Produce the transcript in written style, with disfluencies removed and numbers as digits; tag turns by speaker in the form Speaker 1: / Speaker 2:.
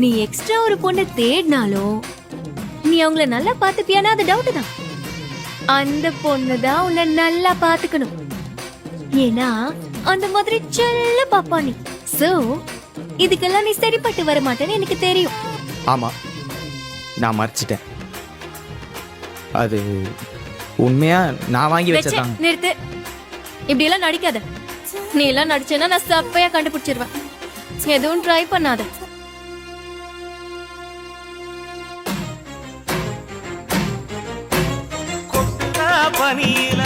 Speaker 1: நீ எக்ஸ்ட்ரா ஒரு பொண்ணை தேடினாலும் நீ அவங்கள நல்லா பாத்துப்பியானா அது டவுட் தான். அந்த பொண்ணு தான் உன்னை நல்லா பாத்துக்கணும். ஏன்னா அந்த மாதிரி செல்ல பாப்பா நீ. சோ இதுக்கெல்லாம் நீ சரிப்பட்டு வர மாட்டேன்னு எனக்கு தெரியும்.
Speaker 2: ஆமா, நான் மறைச்சிட்டேன். அது உண்மையா நான் வாங்கி வச்சதான்.
Speaker 1: நிறுத்து, இப்படி எல்லாம் நடிக்காத. நீ எல்லாம் நடிச்சேன்னா நான் சப்பையா கண்டுபிடிச்சிருவேன். எதுவும் ட்ரை பண்ணாத.
Speaker 3: பனியில